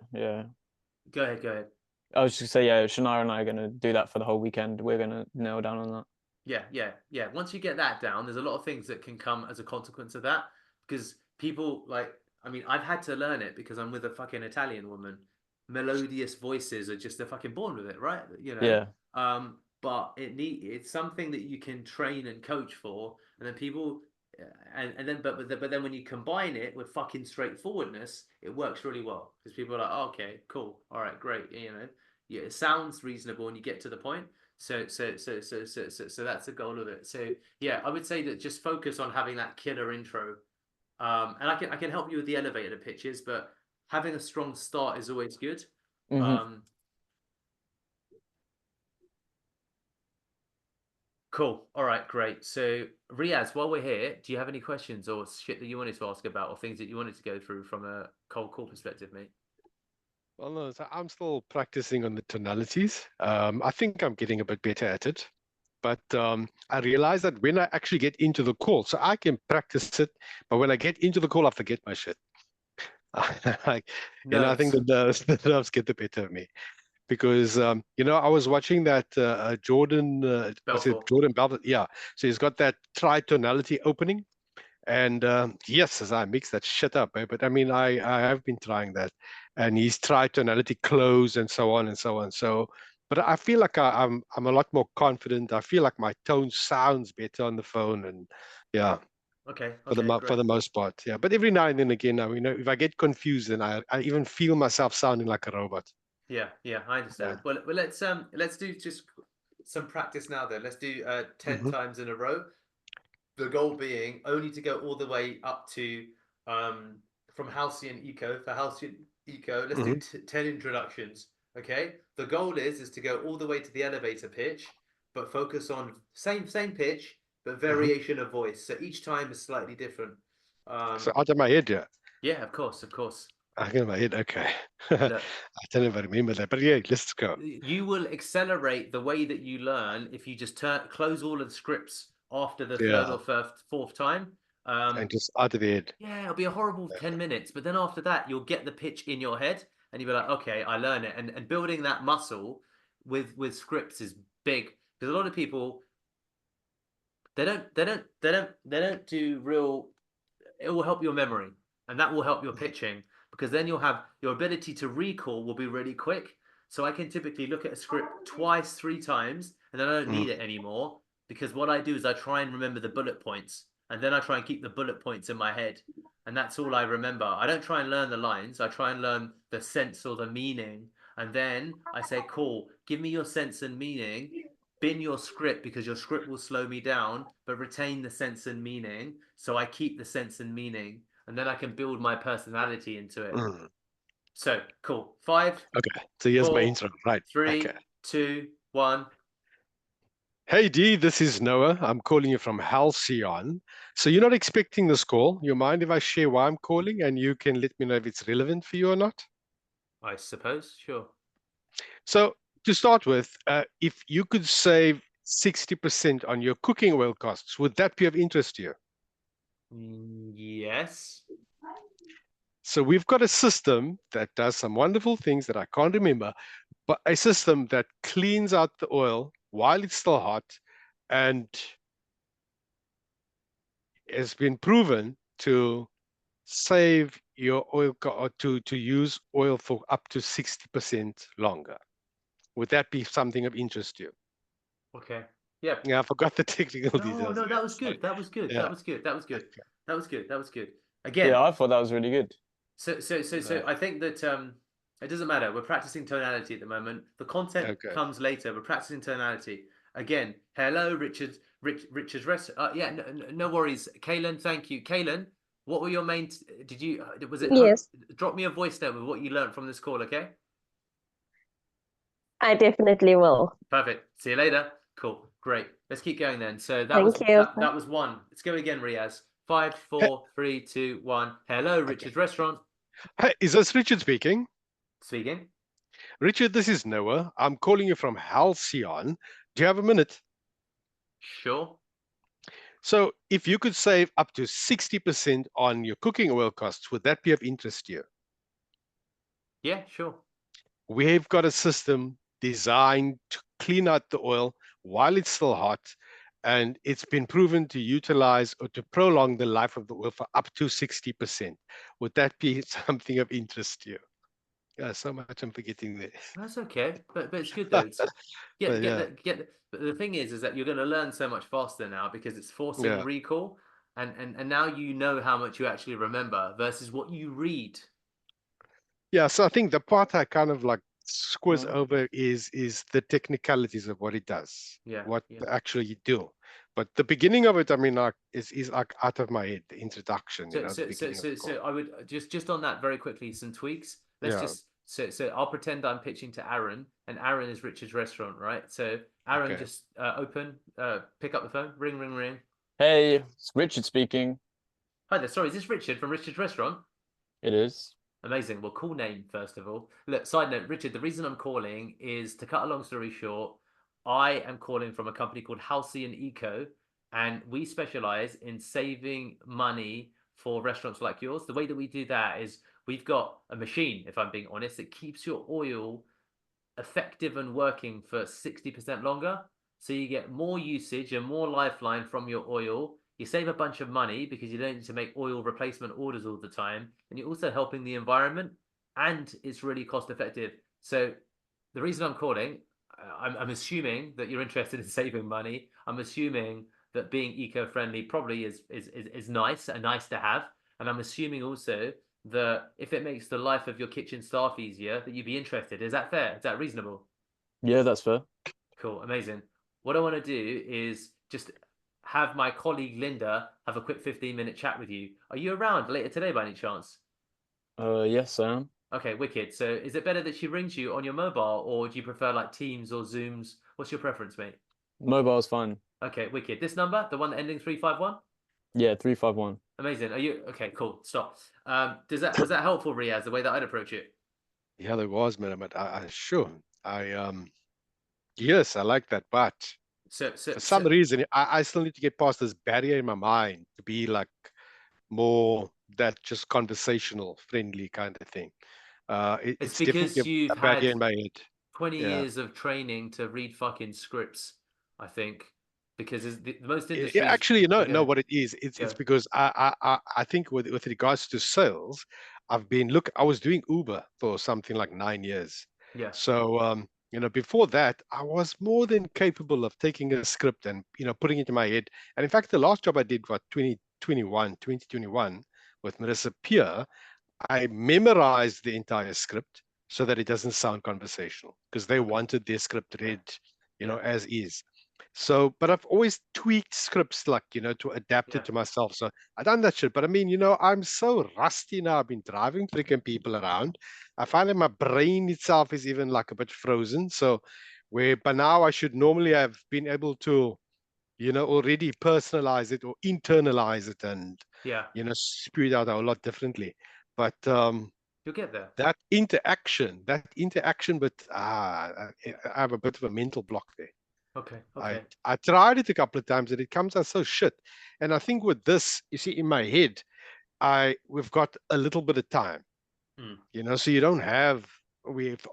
go ahead, go ahead. I was just gonna say, yeah, Shania and I are gonna do that for the whole weekend. We're gonna nail down on that. Yeah. Once you get that down, there's a lot of things that can come as a consequence of that. Because people like, I mean, I've had to learn it because I'm with a fucking Italian woman. Melodious voices are just they're fucking born with it, right? You know. Yeah. But it's something that you can train and coach for, and then people, and then but then when you combine it with fucking straightforwardness, it works really well because people are like, oh, okay, cool, all right, great, you know, yeah, it sounds reasonable and you get to the point. So that's the goal of it. So yeah, I would say that just focus on having that killer intro. And I can help you with the elevator pitches, but having a strong start is always good. Hmm. Cool. All right, great. So Riaz, while we're here, do you have any questions or shit that you wanted to ask about or things that you wanted to go through from a cold call perspective, mate? Well, no, so I'm still practicing on the tonalities. I think I'm getting a bit better at it. But I realize that when I actually get into the call, so I can practice it, but when I get into the call, I forget my shit. Like, I think Nerves. that the nerves get the better of me because I was watching that Jordan, what's it, Belfort. Jordan Belfort? Yeah, so he's got that tri-tonality opening, and yes, as I mix that shit up, but I mean, I have been trying that, and he's tried tonality close and so on and so on. So, but I feel like I'm a lot more confident. I feel like my tone sounds better on the phone, and yeah, Okay, for the okay, for great. the most part, yeah. But every now and then again, if I get confused, then I even feel myself sounding like a robot. Yeah, I Yeah. understand. Well, let's do just some practice now then. Let's do 10 Hmm. times in a row. The goal being only to go all the way up to from Halcyon Eco. For Halcyon Eco, let's do Hmm. 10 introductions. Okay. The goal is to go all the way to the elevator pitch, but focus on same pitch, but Hmm. variation of voice. So each time is slightly different. So Um, out of my head, yeah. yeah, of course, of course. I get in my head. Okay. I Look, don't know if I remember that, but yeah, let's go. you will accelerate the way that you learn if you just close all of the scripts after the third Yeah, or fourth time. and just out of the head. Yeah, it'll be a horrible 10 minutes, but then after that, you'll get the pitch in your head and you'll be like, okay, I learn it. And building that muscle with scripts is big because a lot of people they don't do real it will help your memory and that will help your pitching because then you'll have your ability to recall will be really quick. So I can typically look at a script twice, three times, and then I don't Mm. need it anymore because what I do is I try and remember the bullet points and then I try and keep the bullet points in my head. And that's all I remember. I don't try and learn the lines, I try and learn the sense or the meaning. And then I say, cool, give me your sense and meaning bin your script because your script will slow me down, but retain the sense and meaning. So I keep the sense and meaning, and then I can build my personality into it. Mm. So cool. Five, Okay, so here's my four, intro. Right. Okay. 3, 2, 1. Hey D, this is Noah. I'm calling you from Halcyon. So you're not expecting this call. You mind if I share why I'm calling and you can let me know if it's relevant for you or not? I suppose. Sure. So to start with, if you could save 60% on your cooking oil costs, would that be of interest to you? Yes. So we've got a system that does some wonderful things that I can't remember, but a system that cleans out the oil while it's still hot and has been proven to save your oil or to use oil for up to 60% longer. Would that be something of interest to you? Okay. Yep. Yeah, I forgot the technical No, details no, of that it. was So, good. That was good. yeah. That was good. That was good. Okay. That was good. That was good. Again, Yeah, I thought that was really good. So I think that it doesn't matter. We're practicing tonality at the moment. The content Okay. comes later. We're practicing tonality. Again, hello, Richard. Richard's rest. Yeah, no worries. Kaylin, thank you. Kaylin, what were your main? Did you? Was it? Yes, Drop me a voice note with what you learned from this call. Okay. I definitely will. Perfect. See you later. Cool. Great. Let's keep going then. So that was Thank you. that was one. Let's go again, Riaz. 5, 4, 3, 2, 1. Hello, Richard's Restaurant. Hey, is this Richard speaking? Speaking. Richard, this is Noah. I'm calling you from Halcyon. Do you have a minute? Sure. So if you could save up to 60% on your cooking oil costs, would that be of interest to you? Yeah, sure. We've got a system designed to clean out the oil while it's still hot, and it's been proven to utilize or to prolong the life of the oil for up to 60%. Would that be something of interest to you? Yeah, so much I'm forgetting there. That's okay, but it's good though. It's, But yeah, but the thing is that you're going to learn so much faster now because it's forcing yeah. recall, and now you know how much you actually remember versus what you read. Yeah, so I think the part I kind of like squiz Mhm. over is the technicalities of what it does, Yeah, what yeah. actually you do. But the beginning of it, I mean, like is like out of my head. The introduction, you know, the beginning of the call. So I would just on that very quickly some tweaks. Let's Yeah. just so I'll pretend I'm pitching to Aaron, and Aaron is Richard's Restaurant, right? So Aaron, Okay. just pick up the phone, ring, ring, ring. Hey, it's Richard speaking. Hi there. Sorry, is this Richard from Richard's Restaurant? It is. Amazing. Well, cool name, first of all. Look, side note, Richard, the reason I'm calling is to cut a long story short, I am calling from a company called Halcyon Eco, and we specialize in saving money for restaurants like yours. The way that we do that is we've got a machine, if I'm being honest, that keeps your oil effective and working for 60% longer. So you get more usage and more lifeline from your oil. You save a bunch of money because you don't need to make oil replacement orders all the time. And you're also helping the environment, and it's really cost effective. So the reason I'm calling, I'm assuming that you're interested in saving money. I'm assuming that being eco-friendly probably is nice and nice to have. And I'm assuming also that if it makes the life of your kitchen staff easier, that you'd be interested. Is that fair? Is that reasonable? Yeah, that's fair. Cool, amazing. What I want to do is just have my colleague Linda have a quick 15-minute chat with you. Are you around later today by any chance? Yes, I am. Okay, wicked. So is it better that she rings you on your mobile, or do you prefer like Teams or Zooms? What's your preference, mate? Mobile's fine. Okay, wicked. This number, the one ending 351? Yeah, 351. Amazing. Are you okay? Cool. Stop. Was that helpful, Riaz? The way that I'd approach it. Yeah, there was, man. But I sure. Yes, I like that. But for some reason, I still need to get past this barrier in my mind to be like more that just conversational, friendly kind of thing. It's It's because definitely you've a barrier had in my head. 20 Yeah. years of training to read fucking scripts, I think, because most Yeah, industries actually, you know, okay, what it is. It's go. because I think with regards to sales, I was doing Uber for something like 9 years. Yeah, So you know, before that, I was more than capable of taking a script and putting it in my head. And in fact, the last job I did was 2021 with Marissa Peer. I memorized the entire script so that it doesn't sound conversational because they okay. wanted their script read, Yeah. as is. So, but I've always tweaked scripts like, to adapt Yeah. it to myself. So I done that shit. But I mean, I'm so rusty now. I've been driving freaking people around. I find that my brain itself is even like a bit frozen. So where by now I should normally have been able to, already personalize it or internalize it and, Yeah. spew it out a lot differently. But You'll get there. that interaction, but I have a bit of a mental block there. Okay. Okay. I tried it a couple of times and it comes out so shit. And I think with this, you see, in my head, we've got a little bit of time, so you don't have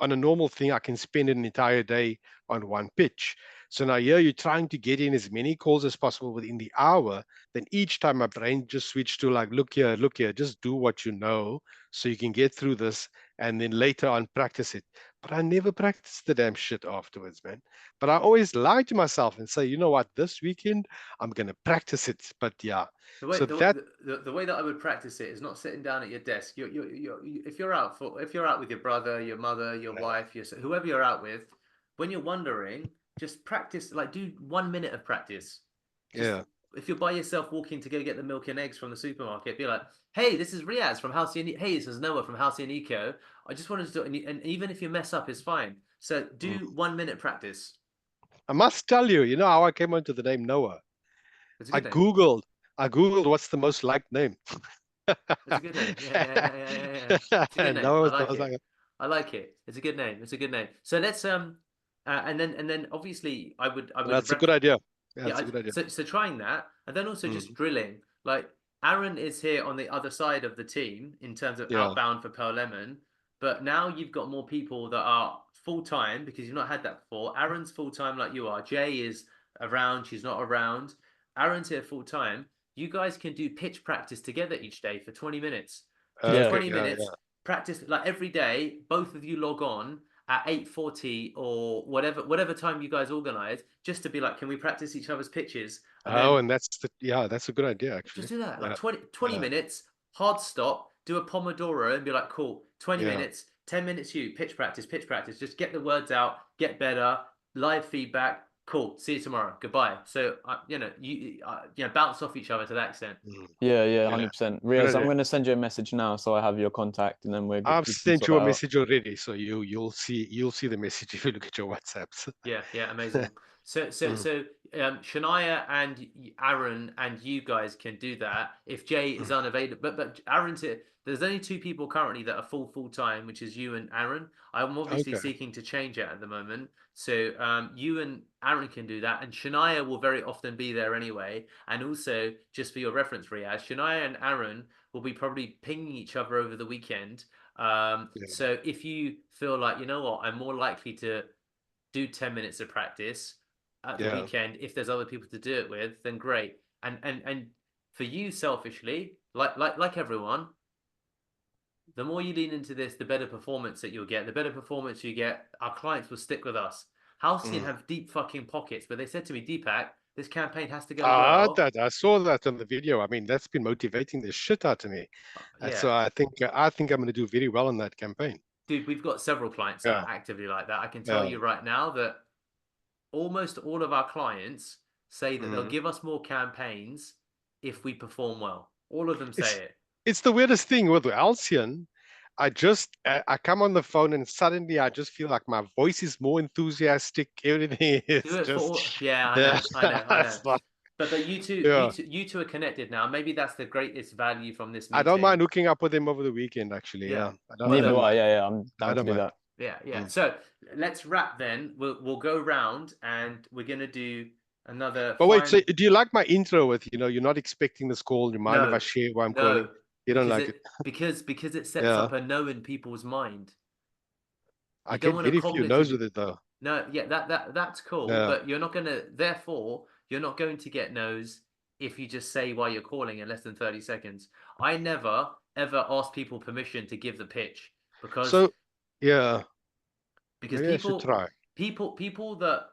on a normal thing, I can spend an entire day on one pitch. So now here you're trying to get in as many calls as possible within the hour. Then each time my brain just switched to like, look here, just do what you know so you can get through this and then later on practice it. But I never practiced the damn shit afterwards, man. But I always lie to myself and say, you know what, this weekend I'm gonna practice it. But yeah. The way So that the way that I would practice it is not sitting down at your desk. If you're out with your brother, your mother, your wife, whoever you're out with, when you're wondering, just practice. Like do 1 minute of practice. Yeah. If you're by yourself walking to go get the milk and eggs from the supermarket, be like, "Hey, this is Riaz from Halcyon. Hey, this is Noah from Halcyon Eco. I just wanted to do it." And even if you mess up, it's fine. So do 1 minute practice. I must tell you, you know how I came onto the name Noah? It's a I good name. Googled I googled what's the most liked name. It's a good name. Yeah. It's a good And name. no, I I like was it. like, I like it. It's a good name. It's a good name. So let's and then obviously I would that's a good idea. Yeah, yeah, that's a good idea. so trying that, and then also just Mm, drilling. Like Aaron is here on the other side of the team in terms of yeah. outbound for Pearl Lemon, but now you've got more people that are full time because you've not had that before. Aaron's full time like you are. Jay is around. She's not around. Aaron's here full time. You guys can do pitch practice together each day for 20 minutes. Just Yeah. Okay. 20 Yeah. minutes practice like every day. Both of you log on at 8:40 or whatever time you guys organize, just to be like, can we practice each other's pitches? And Oh, then and that's a good idea just actually. do that, like Yeah. 20 Yeah. minutes, hard stop, do a Pomodoro and be like, cool, 20 Yeah. minutes, 10 minutes you, pitch practice, just get the words out, get better, live feedback, cool, see you tomorrow, goodbye. So, bounce off each other to that extent. Mm, Yeah, yeah. 100%. Good Riaz, I'm idea. going to send you a message now so I have your contact, and then I've we can sent sort you that a out. message already, so you'll see the message if you look at your WhatsApps. Yeah, amazing. So, so, Mm, so, Shania and Aaron and you guys can do that if Jay is mm. unavailable. But Aaron's here. There's only two people currently that are full time, which is you and Aaron. I'm obviously Okay. seeking to change it at the moment. So, you and Aaron can do that, and Shania will very often be there anyway. And also, just for your reference, Riaz, Shania and Aaron will be probably pinging each other over the weekend. Yeah. So if you feel like, you know what, I'm more likely to do 10 minutes of practice at the Yeah. weekend if there's other people to do it with, then great. And for you selfishly, like everyone, the more you lean into this, the better performance that you'll get. The better performance you get, our clients will stick with us. Halcyon Mm. have deep fucking pockets, but they said to me, Deepak, this campaign has to go Ah, well. that I saw that on the video. I mean, that's been motivating the shit out of me. And Yeah, so I think I'm going to do very well in that campaign. dude, we've got several clients that Yeah. are actively like that. I can tell Yeah. you right now that almost all of our clients say that they'll Mm. give us more campaigns if we perform well. All of them say It's it. it's the weirdest thing with Alcyon. I come on the phone and suddenly I just feel like my voice is more enthusiastic. Everything Do is it for just all. Yeah, I yeah. know, I know, I know. It's like, But you two, yeah. you two are connected now. Maybe that's the greatest value from this I don't meeting. mind hooking up with them over the weekend. Actually, Yeah. yeah. I Neither don't do I. mind. Yeah, I'm I down to don't do mind. that. Yeah. Mm. So let's wrap then. We'll go round and we're gonna do another But wait, so final. do you like my intro with, you're not expecting this call? Do you mind if I No, share why I'm calling? no, You don't because like it? it sets Yeah. up a no in people's mind. I You don't get want to very few no's cognitively. with it though. No, yeah, that's cool, Yeah. but you're not gonna. Therefore, you're not going to get no's if you just say why you're calling in less than 30 seconds. I never ever ask people permission to give the pitch because So, yeah, because maybe I should try. people that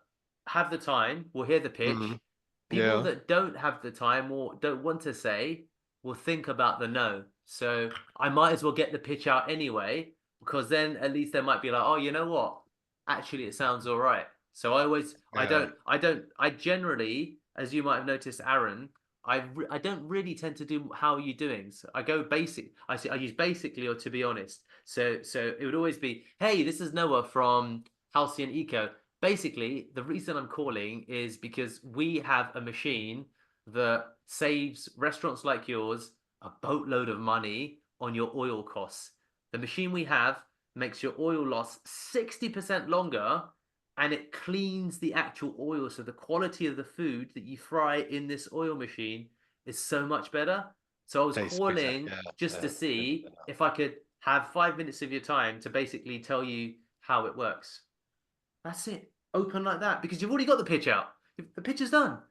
have the time will hear the Mm. pitch. People Yeah. that don't have the time or don't want to say will think about the no. So I might as well get the pitch out anyway, because then at least they might be like, oh, you know what? Actually, it sounds all right. So Yeah. I generally, as you might have noticed, Aaron, I don't really tend to do how are you doing. So I go basic. I use basically or to be honest. So it would always be, hey, this is Noah from Halcyon Eco. Basically, the reason I'm calling is because we have a machine that saves restaurants like yours a boatload of money on your oil costs. The machine we have makes your oil loss 60% longer, and it cleans the actual oil. So the quality of the food that you fry in this oil machine is so much better. So I was Tastes better. calling Yeah. just to Yeah. see if I could have 5 minutes of your time to basically tell you how it works. That's it. Open like that because you've already got the pitch out. The pitch is done.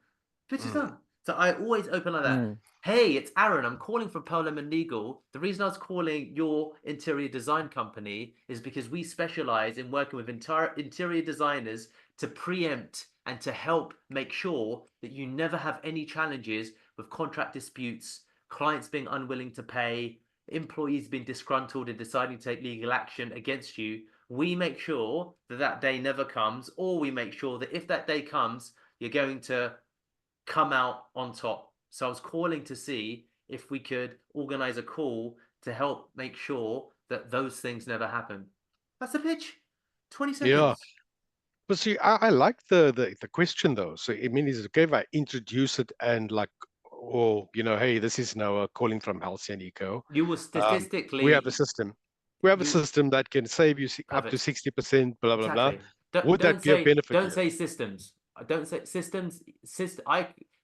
Pitch is Mm. done. So I always open like that. Mm. Hey, it's Aaron. I'm calling from Pearl Lemon Legal. The reason I was calling your interior design company is because we specialize in working with entire interior designers to preempt and to help make sure that you never have any challenges with contract disputes, clients being unwilling to pay, employees being disgruntled and deciding to take legal action against you. We make sure that that day never comes, or we make sure that if that day comes, you're going to come out on top. So I was calling to see if we could organize a call to help make sure that those things never happen. That's the pitch. 20 Yeah. seconds. But see, I like the question though. So I mean, is it okay if I introduce it and like or hey, this is Noah calling from Helsianico. You will We have a statistically, system. We have a you system that can save you up to perfect. 60%, blah blah blah. Exactly. Would that be a benefit to Don't you? say systems. Don't say systems.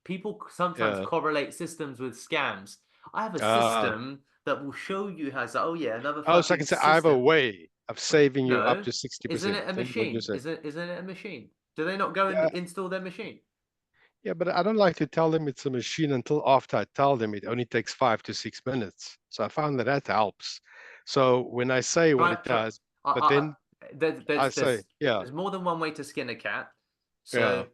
People sometimes Yeah. correlate systems with scams. I have a Ah. system that will show you how. Oh yeah, another Oh, so I can fucking say I have a system. way of saving you up No, to isn't 60%. it a Then what you machine? say? Isn't it a machine? Do they not go and Yeah, install their machine? yeah, but I don't like to tell them it's a machine until after I tell them it only takes 5 to 6 minutes. So I found that that helps. So when I say what it Try. does, but then I say, yeah, There's more than one way to skin a cat. yeah. So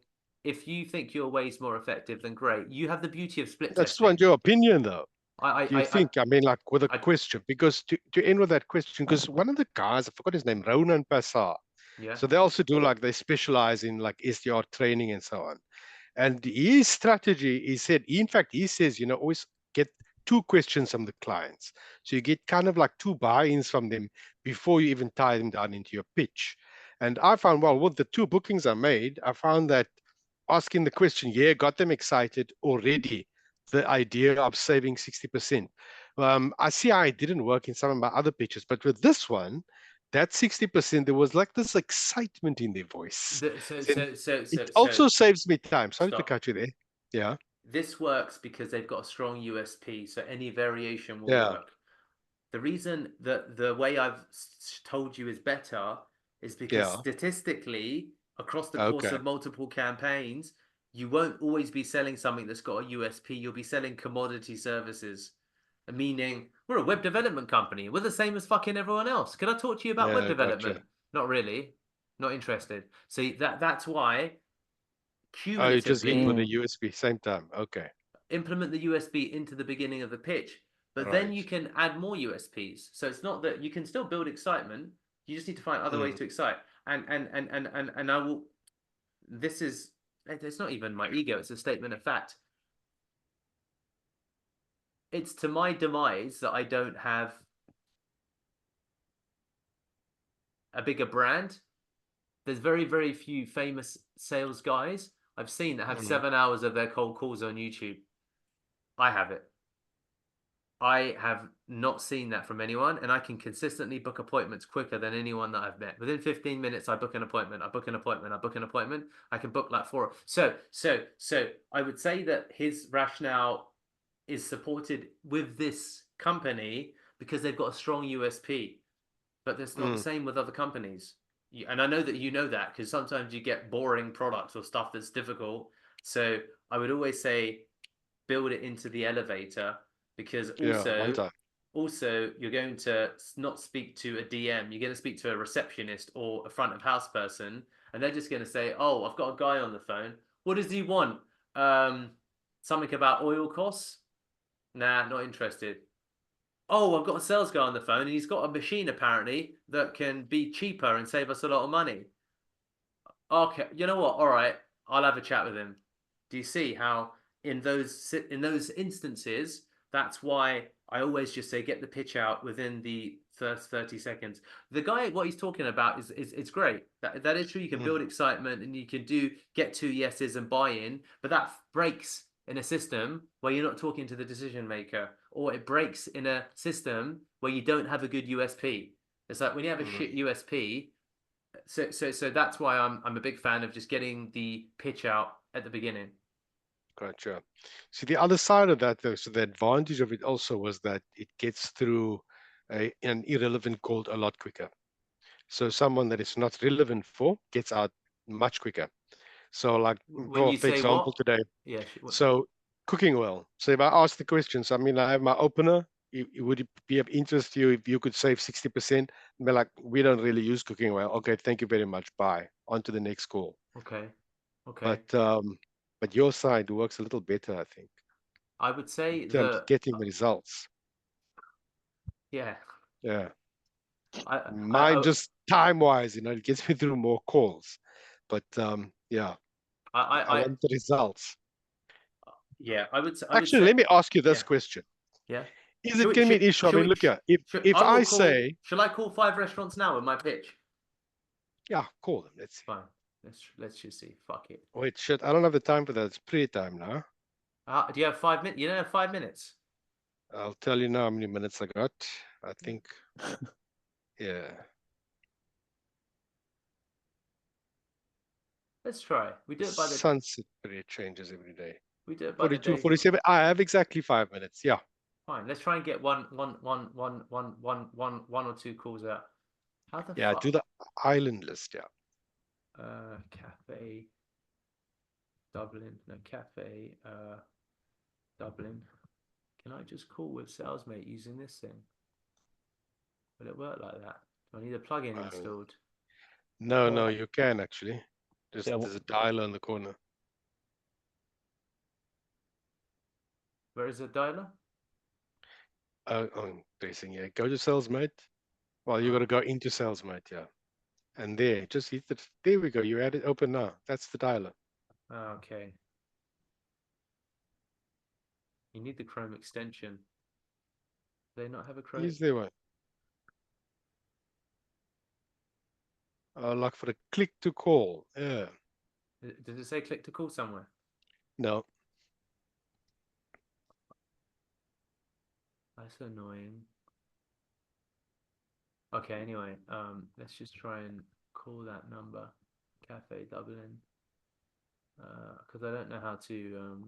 if you think your way is more effective, then great. You have the beauty of split I just testing. want your opinion, though. I Do you I I, think, I mean, like with a I question, because to end with that question, because one of the guys, I forgot his name, Ronan Passar. yeah. So they also do like, they specialize in like SDR training and so on. And his strategy, he said, in fact, he says, always get 2 questions from the clients. So you get kind of like 2 buy-ins from them before you even tie them down into your pitch. And I found, well, with the 2 bookings I made, I found that asking the question, yeah, got them excited already. The idea of saving 60%. I see how it didn't work in some of my other pitches, but with this one, that 60%, there was like this excitement in their voice. Then it So also saves me time. Sorry to stop. cut you there. Yeah, This works because they've got a strong USP, so any variation will yeah, work. The reason that the way I've told you is better is because yeah. statistically, across the course Okay. of multiple campaigns, you won't always be selling something that's got a USP. You'll be selling commodity services, meaning we're a web development company. We're the same as fucking everyone else. Can I talk to you about web Yeah, development? gotcha. Not really. Not interested. So that's why Oh, you just hit with cumulatively a Mm. USB same time. Okay. implement the USB into the beginning of the pitch. But then Right. you can add more USPs. So it's not that you can still build excitement. You just need to find other ways Mm, to excite. And I will. This is. It's not even my ego. It's a statement of fact. It's to my demise that I don't have a bigger brand. There's very few famous sales guys I've seen that have mm, 7 hours of their cold calls on YouTube. I have it. I have not seen that from anyone, and I can consistently book appointments quicker than anyone that I've met. Within 15 minutes, I book an appointment. I book an appointment. I book an appointment. I can book like 4. So I would say that his rationale is supported with this company because they've got a strong USP, but that's not the mm, same with other companies. And I know that you know that because sometimes you get boring products or stuff that's difficult. So I would always say build it into the elevator because yeah, one time. also you're going to not speak to a DM, you're going to speak to a receptionist or a front of house person, and they're just going to say, oh, I've got a guy on the phone, what does he want? Something about oil costs? Nah, not interested. Oh, I've got a sales guy on the phone and he's got a machine apparently that can be cheaper and save us a lot of money. Okay, you know what? All right, I'll have a chat with him. Do you see how in those instances, that's why I always just say get the pitch out within the first 30 seconds. The guy, what he's talking about is great. That is true. You can build Mm, excitement and you can get 2 yeses and buy in, but that breaks in a system where you're not talking to the decision maker, or it breaks in a system where you don't have a good USP. It's like when you have a mm, shit USP, so that's why I'm a big fan of just getting the pitch out at the beginning. gotcha. See, the other side of that, though, so the advantage of it also was that it gets through an irrelevant call a lot quicker. So someone that it's not relevant for gets out much quicker. So like, When for you say example, what? today, Yeah. so cooking well. So if I ask the questions, I mean, I have my opener. Would it be of interest to you if you could save 60%? And they're like, we don't really use cooking well. Okay, thank you very much. Bye. On to the next call. Okay. Okay. But your side works a little better, I think, I would in say terms of that getting the results. yeah. Yeah. I Mine I just time-wise, it gets me through more calls. But yeah, I I want the results. yeah. I would Actually, say let me ask you yeah. this question. Yeah. Is it going to be an issue? I Should mean, we look here. If I will I call say, shall I call 5 restaurants now with my pitch? yeah, call them. Let's see. Fine. Let's just see. Fuck it. Wait, shit. I don't have the time for that. It's pre-time now. Do you have 5 minutes? You don't have 5 minutes. I'll tell you now how many minutes I got. I think, yeah. Let's try. We do it by the. Sunset period changes every day. We do it by the 42, day. 47. I have exactly 5 minutes. Yeah. Fine. Let's try and get one or two calls out. How the Yeah. fuck? Do the island list. Yeah. Cafe Dublin. No, Cafe Dublin. Can I just call with SalesMate using this thing? Will it work like that? Do I need a plugin installed? No, no, you can actually. Just Yeah, there's a dialer in the corner. Where is the dialer? Facing, yeah. Go to SalesMate. Well, you got to go into SalesMate, yeah. And there, just hit it. There we go. You had it open now. That's the dialer. Okay. You need the Chrome extension. Do they not have a Chrome? Use there one. Like for a click to call. Yeah. Does it say click to call somewhere? No. That's annoying. Okay, anyway, let's just try and call that number, Cafe Dublin, because I don't know how to.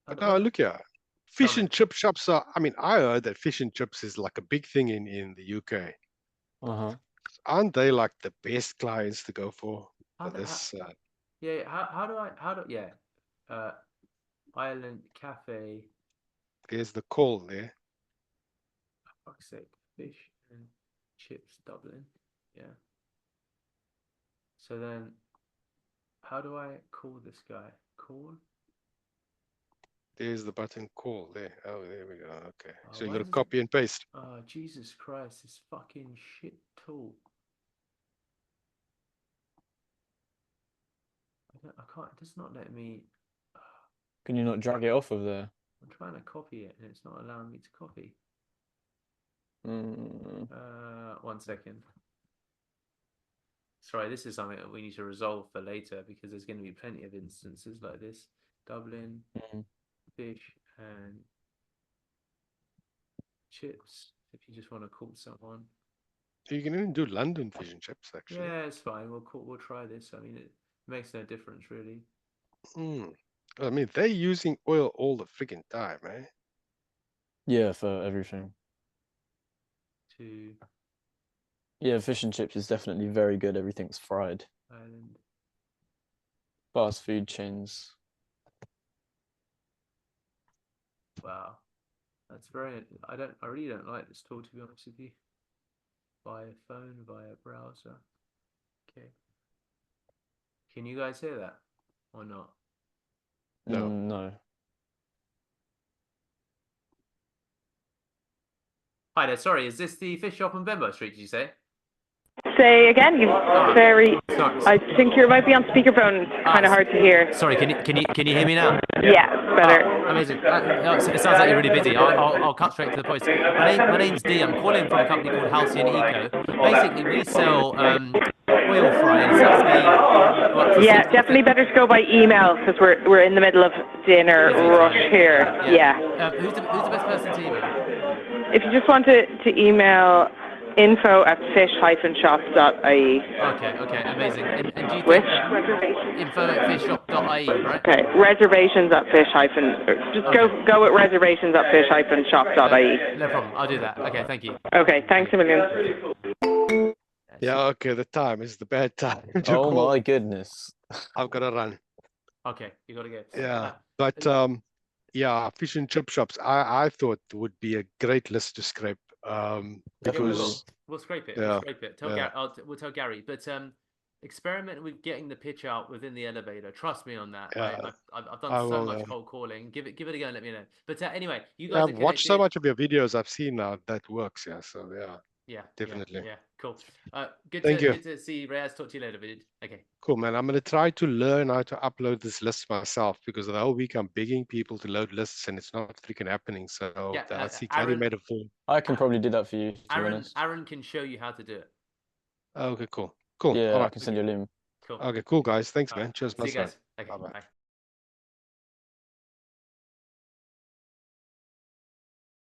But now look here. Fish me. and chip shops are. I mean, I heard that fish and chips is like a big thing in the UK. Aren't they like the best clients to go for this? Yeah. How do yeah? Ireland Cafe. There's the call there. For fuck's sake, fish and chips Dublin. Yeah. So then, how do I call this guy? Call. There's the button call there. Oh, there we go. Okay. So you why got to does copy and paste. Oh, Jesus Christ, this fucking shit tool. I can't, it does not let me. Can you not drag it off of there? I'm trying to copy it and it's not allowing me to copy. 1 second. Sorry, this is something that we need to resolve for later because there's going to be plenty of instances like this. Dublin, fish and chips. If you just want to call someone. You can even do London fish and chips, actually. Yeah, it's fine. We'll try this. I mean, it makes no difference really. I mean, they're using oil all the freaking time, eh? Yeah, for everything. Yeah, fish and chips is definitely very good. Everything's fried. Ireland. Fast food chains. Wow, that's very. I really don't like this tool, to be honest with you. Via phone, via browser. Okay. Can you guys hear that or not? No. No. Hi there. Sorry, is this the fish shop on Benbow Street? Did you say? Say again. You very. Sorry. I think you might be on speakerphone. It's kind of hard to hear. Sorry. Can you hear me now? Yeah, better. Amazing. It sounds like you're really busy. I'll cut straight to the point. My name's Dee. I'm calling from a company called Halcyon Eco. Basically, we sell oil fryers. Yeah, definitely better to go by email because we're in the middle of dinner rush here. Yeah. Who's the best person to email? If you just want to email info@fish-shop.ie. Okay, amazing. And do you Which? info@fishshop.ie, right? Okay, reservations@fish-. Just go with reservations@fish-shop.ie. No problem. I'll do that. Okay, thank you. Okay, thanks a million. Yeah, okay, the time is the bad time. Oh my goodness. I've got to run. Okay, you got to go. Yeah, but yeah, fish and chip shops, I thought would be a great list to scrape. Because we'll scrape it. Yeah, We'll scrape it. We'll tell Gary. But experiment with getting the pitch out within the elevator. Trust me on that. Yeah, I've done so much cold calling. Give it a go and let me know. But anyway, you guys. I've watched so much of your videos I've seen now that works. Yeah, so yeah, definitely. Yeah, cool. Good to see you, Reyes. Talk to you later, dude. Okay. Cool, man. I'm gonna try to learn how to upload this list myself because the whole week I'm begging people to load lists and it's not freaking happening. So I see Gary made a form. I can probably do that for you. Aaron can show you how to do it. Okay, cool. Yeah, All right. I can send you a link. Cool. Okay, cool, guys. Thanks, man. Cheers, See you guys. Okay, Bye-bye. bye.